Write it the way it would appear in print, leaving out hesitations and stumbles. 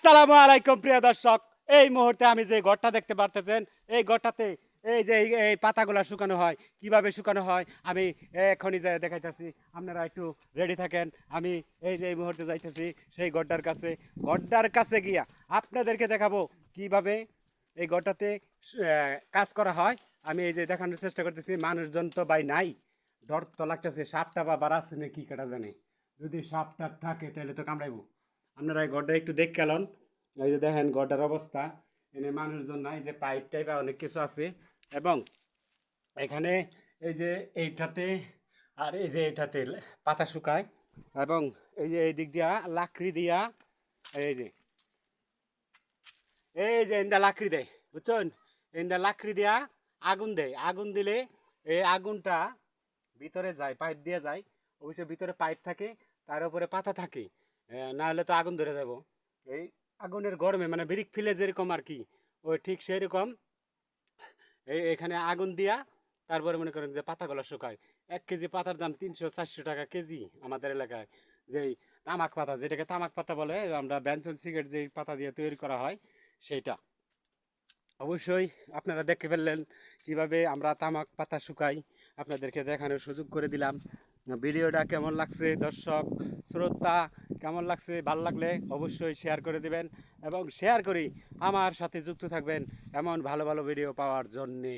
আসসালামু আলাইকুম প্রিয় দর্শক। এই মুহূর্তে আমি যে ঘরটা দেখতে পারতেছেন, এই ঘরটাতে এই পাতাগুলা শুকানো হয়। কিভাবে শুকানো হয় আমি এখনই যাই দেখাইতেছি। আপনারা একটু রেডি থাকেন। আমি এই মুহূর্তে যাইতেছি সেই ঘরটার কাছে গিয়া আপনাদেরকে দেখাবো কিভাবে এই ঘরটাতে কাজ করা হয়। আমি এই যে দেখানোর চেষ্টা করতেছি। মানুষজন তো ভাই নাই, ডর তো লাগতেছে। সাপটা বা বাড়াচ্ছে না কি কাটা জানে। যদি সাপটা থাকে তাহলে তো কামড়াইবো। আপনারা এই ঘরটা একটু দেখ গেলেন। এই যে দেখেন ঘরটার অবস্থা। এনে মানুষজন নাই, যে পাইপ টাইপ অনেক কিছু আছে। এবং এখানে এই যে এইটাতে আর এই যে এইটাতে পাতা শুকায়। এবং এই যে এই দিক দিয়া লাকড়ি দিয়া এই যে ইন্দা লাকড়ি দেয়, বুঝছেন? ইন্দা লাকড়ি দিয়া আগুন দেয়। আগুন দিলে এই আগুনটা ভিতরে যায়, পাইপ দিয়ে যায়। অবশ্যই ভিতরে পাইপ থাকে, তার উপরে পাতা থাকে। না হলে তো আগুন ধরে যাব। এই আগুনের গরমে মানে ব্রিক ফিলে যেরকম আর কি, ওই ঠিক সেই রকম এখানে আগুন দিয়া তারপরে মনে করেন যে পাতাগুলো শুকায়। 1 কেজি পাতার দাম 300-400 টাকা কেজি আমাদের এলাকায়। যেই তামাক পাতা, যেটাকে তামাক পাতা বলে, আমরা বেনসন সিগারেট যেই পাতা দিয়ে তৈরি করা হয় সেইটা। অবশ্যই আপনারা দেখে ফেললেন কিভাবে আমরা তামাক পাতা শুকাই। আপনাদেরকে দেখানোর সুযোগ করে দিলাম। ভিডিওটা কেমন লাগছে দর্শক শ্রোতা, কেমন লাগছে? ভালো লাগলে অবশ্যই শেয়ার করে দিবেন এবং শেয়ার করি আমার সাথে যুক্ত থাকবেন এমন ভালো ভালো ভিডিও পাওয়ার জন্যে।